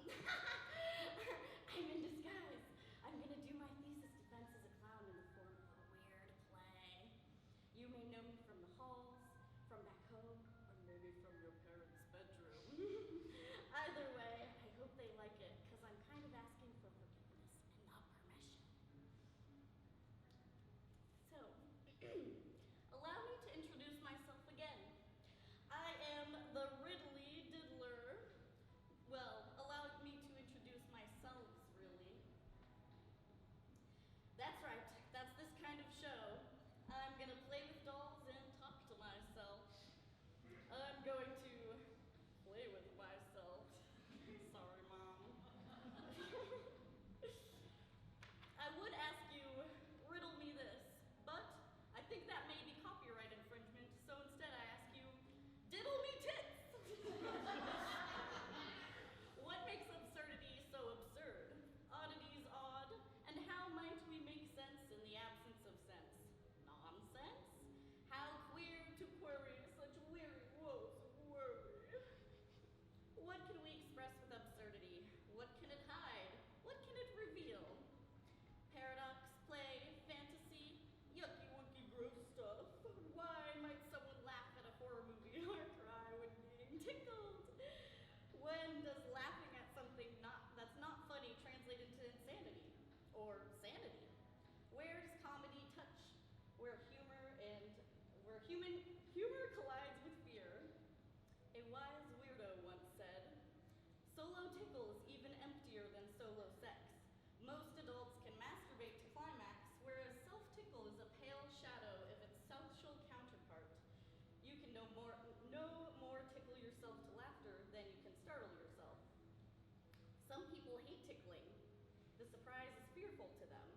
I'm in disguise. I'm gonna do my thesis defense as a clown in the form of a weird play. You may know me from the halls, from back home, or maybe from your parents' bedroom. Either way, I hope they like it, because I'm kind of asking for forgiveness and not permission. So, allow me to introduce myself again. I am the Ridley Diddler. Well, allow me to introduce myself, really. That's right, that's this kind of show. I'm gonna play with dolls and talk to myself. I'm going to play with myself. Sorry, Mom. I would ask you, riddle me this, but I think that may be copyright infringement, so instead I ask you, diddle me tits! What makes absurdity so absurd? Oddities odd, and how might we make sense in the absence of sense? Nonsense? How queer to query such weary woes of worry. What can we express with absurdity? What can it hide? What can it reveal? Paradox, play, fantasy, yucky wookie gross stuff. Why might someone laugh at a horror movie or cry when being tickled? When does laughing at something that's not funny translate into insanity? Or sanity? Where does comedy touch? Where humor collides with fear. A wise weirdo once said, "Solo tickle is even emptier than solo sex. Most adults can masturbate to climax, whereas self-tickle is a pale shadow of its social counterpart. You can no more tickle yourself to laughter than you can startle yourself. Some people hate tickling. The surprise is fearful to them.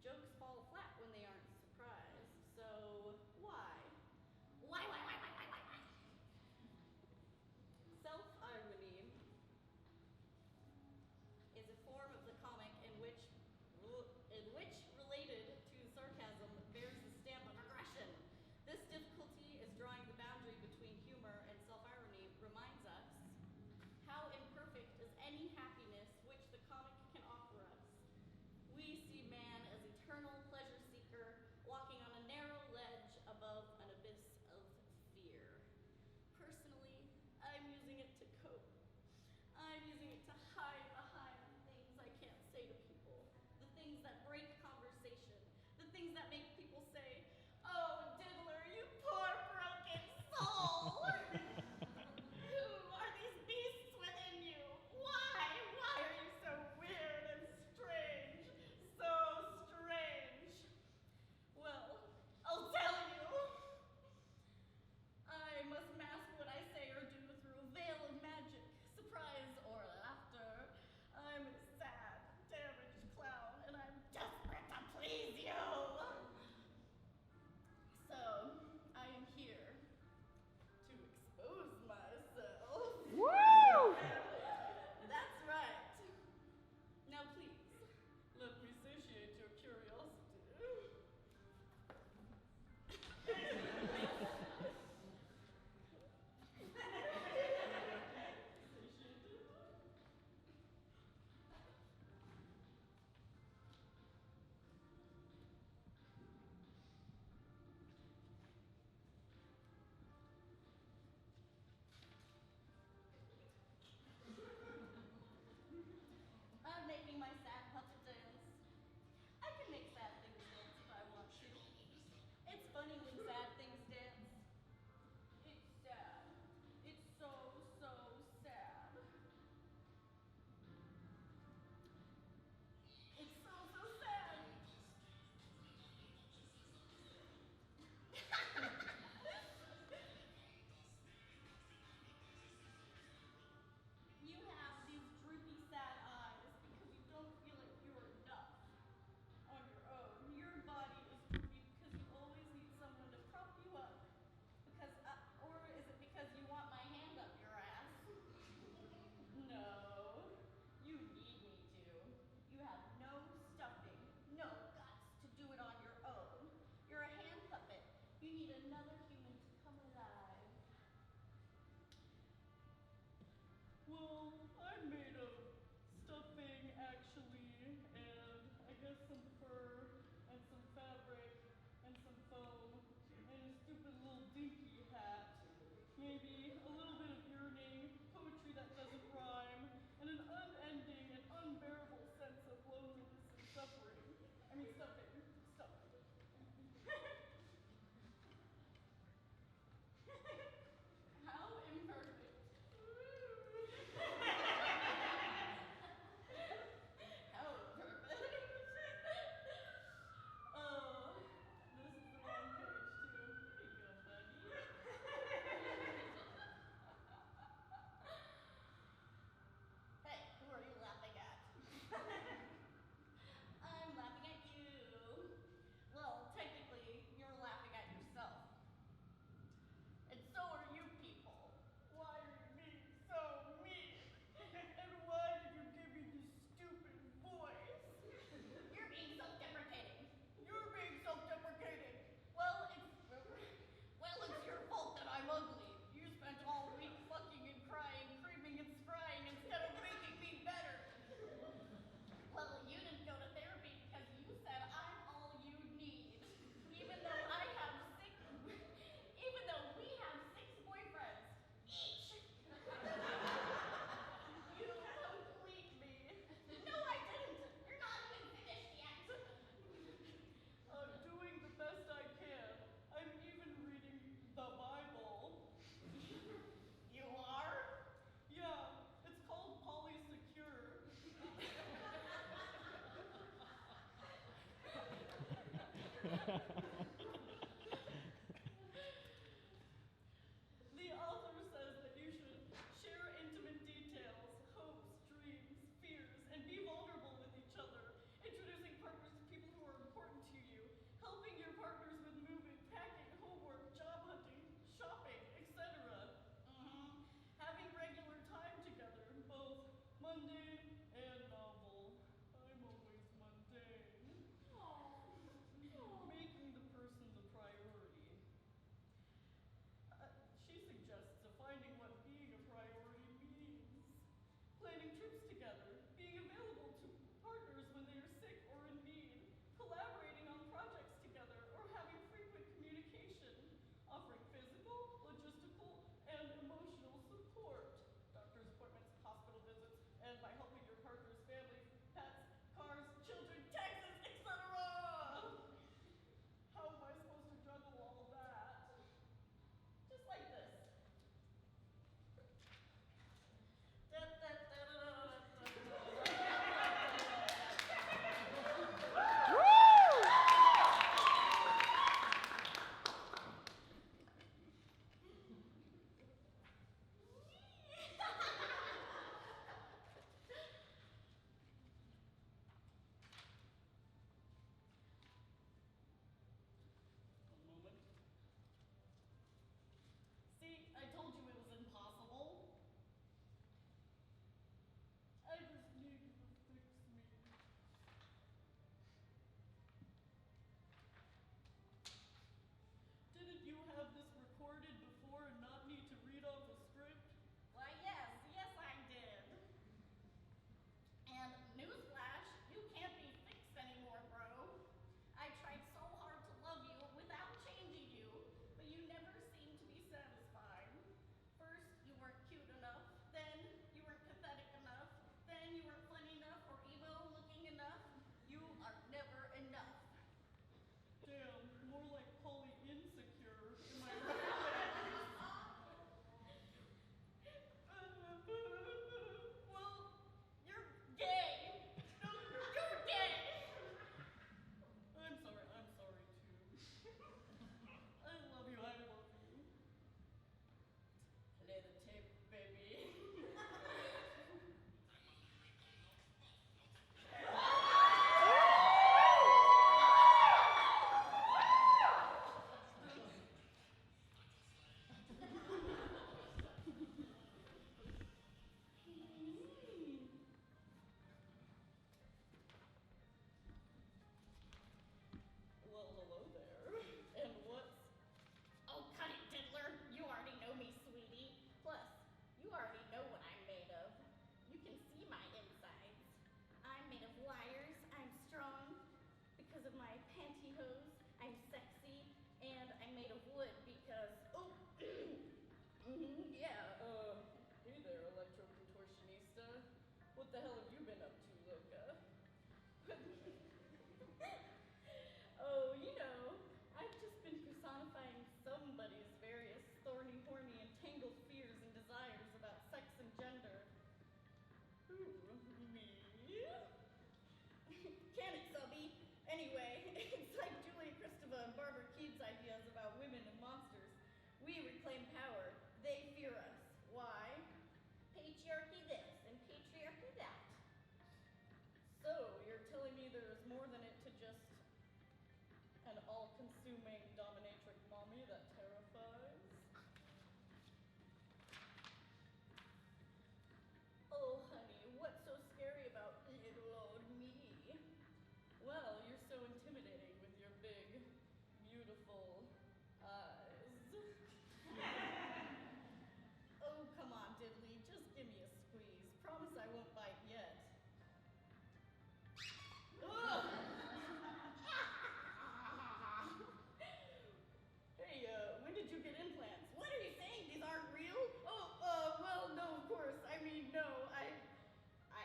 Jokes fall flat when they aren't surprised. So why? Why? Self-irony is a form of the comic in which related to sarcasm bears the stamp of aggression. This difficulty is drawing the boundary between humor and self-irony reminds us how imperfect is any happiness which the comic can offer us. We see man as eternal, pleasure What the hell have you been up to, Loca? Oh, you know, I've just been personifying somebody's various thorny, horny, and tangled fears and desires about sex and gender. Who? Me? Can it, subby? Anyway, it's like Julia Kristeva and Barbara Keith's ideas about women and monsters. We reclaim power. They fear us. Why? Patriarchy this and patriarchy that. So, you're telling me there's more than it to just an all-consuming dominatrix mommy that terrifies? Oh, honey, what's so scary about little old me? Well, you're so intimidating with your big, beautiful eyes. Oh, come on, Diddley, just give me a squeeze. Promise I won't bite yet. Hey, when did you get implants? What are you saying? These aren't real? Oh, well, no, of course. I mean, no, I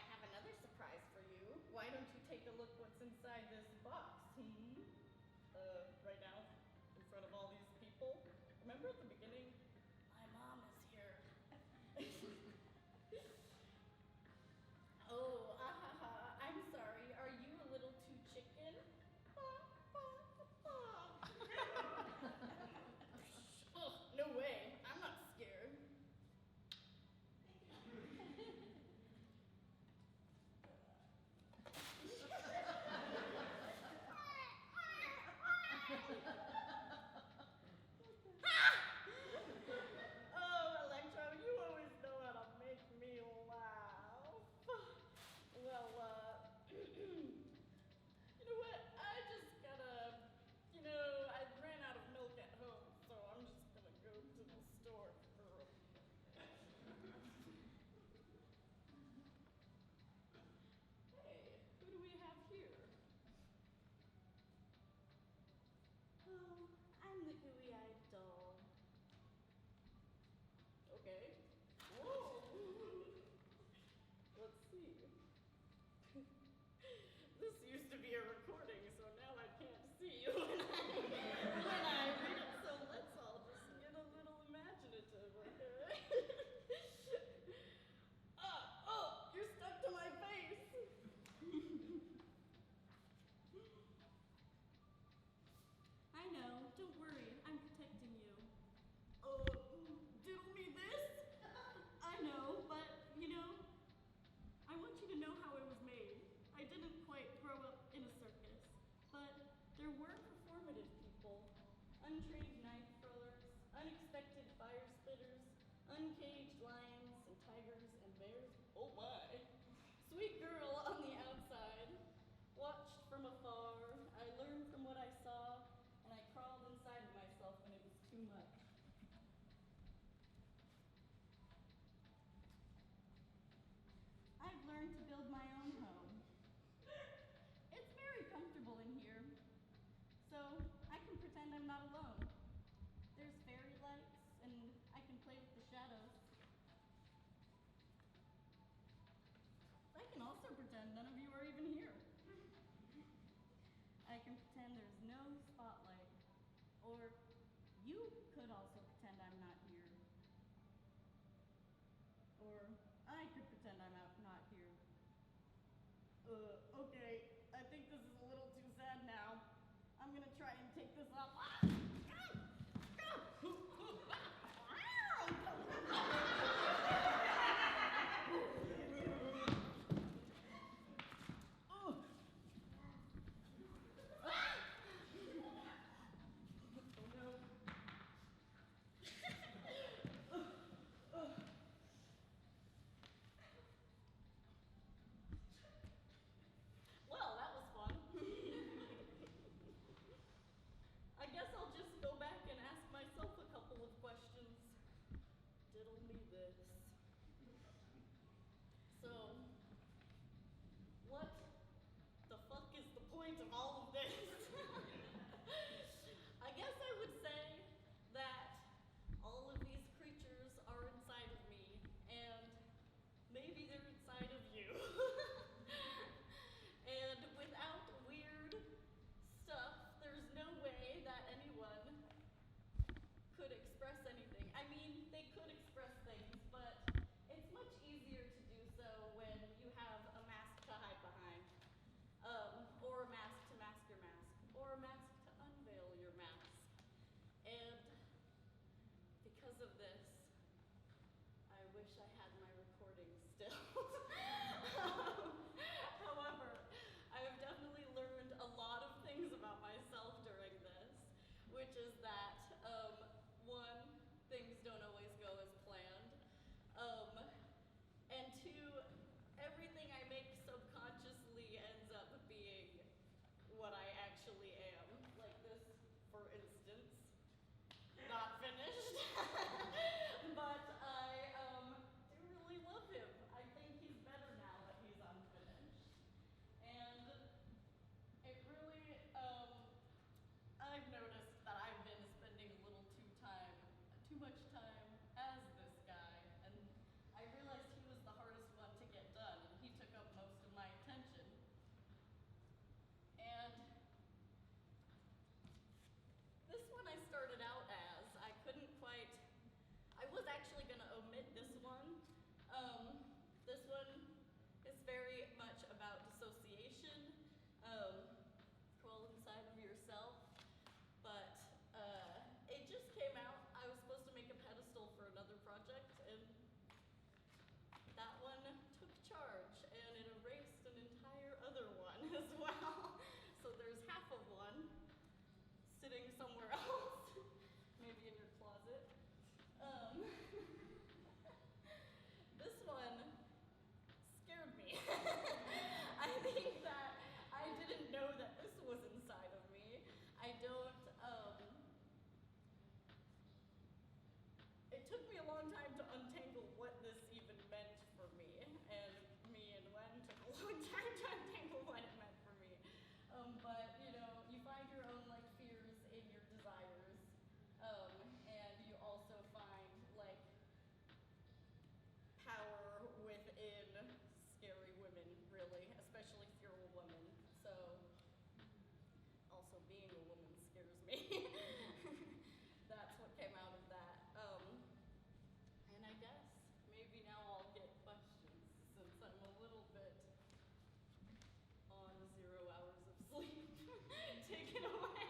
have another surprise for you. Why don't you take a look what's inside this box, right now, in front of all these people? Remember at the beginning? My mom is here. Oh, I'm sorry. Are you a little too chicken? Oh, no way. I'm not scared. Oh, Electro, you always know how to make me laugh. Well, you know what? I just gotta, I ran out of milk at home, so I'm just gonna go to the store for a Hey, who do we have here? Oh, I'm the gooey-eyed doll. Okay. Whoa! Let's see. This used to be a recording, so now I can't see you when I read it, so let's all just get a little imaginative, okay? Oh, you're stuck to my face! I know, don't worry, I'm protecting you. Diddle me this? I know, but, I want you to know how it was made. I didn't quite grow up in a circus, but there were performative people. Untrained knife throwers, unexpected fire spitters, uncaged lions and tigers and bears. Oh my. Sweet girl on the outside. Watched from afar, I learned from what I saw, and I crawled inside of myself when it was too much. I've learned to build my own home. It's very comfortable in here, so I can pretend I'm not alone. There's fairy lights, and I can play with the shadows. I can also pretend none of you are even here. I can pretend there's no spotlight. Or you could also pretend I'm not here. Or I could pretend I'm not here. Okay, I think this is a little too sad now. I'm gonna try and take this off. Well, sitting somewhere else, maybe in your closet. This one scared me. I think that I didn't know that this was inside of me. I don't, it took me a long time to untangle what this even meant for me. And me and Len took a long time to untangle what it meant for me. But, you know, you find your own, like, fears in your desires. And you also find, like, power within scary women, really, especially if you're a woman. So, also being a woman scares me. That's what came out of that. And I guess maybe now I'll get questions since I'm a little bit on 0 hours of sleep. Take it away.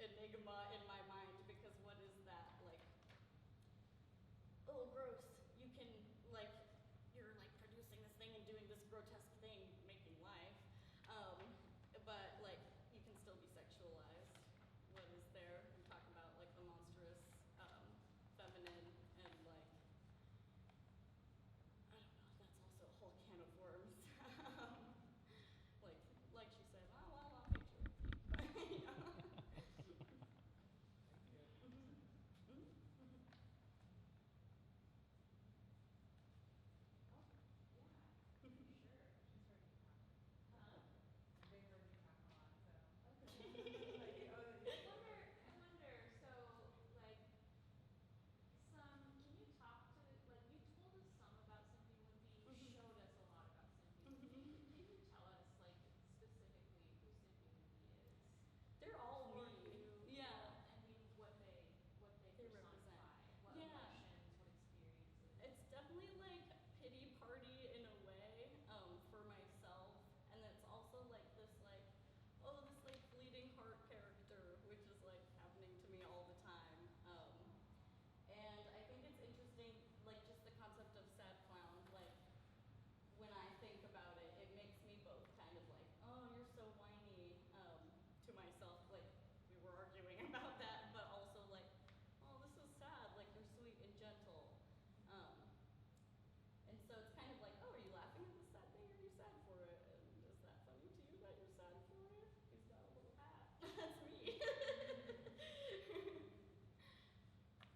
enigma in my mind, because what is that? Like, oh, gross. You can, like, you're like producing this thing and doing this grotesque thing, making life. But like, you can still be sexualized. What is there? I'm talking about like the monstrous, feminine, and like, I don't know, that's also a whole can of worms. like she said, oh, well, I'll patriarchy. But, you know. They're all me. Yeah. They represent. Yeah. It's definitely like pity party in a way, for myself, and it's also like this like, oh, this like fleeting heart character, which is like happening to me all the time. And I think it's interesting, like just the concept of sad clown. Like when I think about it, it makes me both kind of like, oh, you're so whiny, to myself. Like we were arguing about that, but also like, oh, this is sad. Like you're sweet and gentle. And so it's kind of like, oh, are you laughing at the sad thing, or are you sad for it? And is that funny to you that you're sad for it? He's got a little hat. That's me.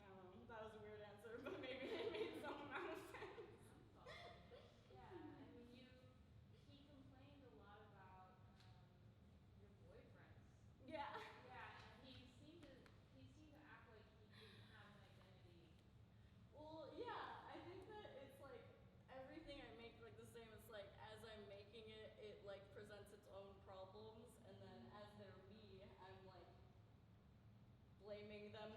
I don't know. That was a weird answer, but maybe it made some amount of sense. Yeah. Well, yeah, I think that it's like everything I make like the same. It's like as I'm making it, it like presents its own problems, and then as they're me, I'm like blaming them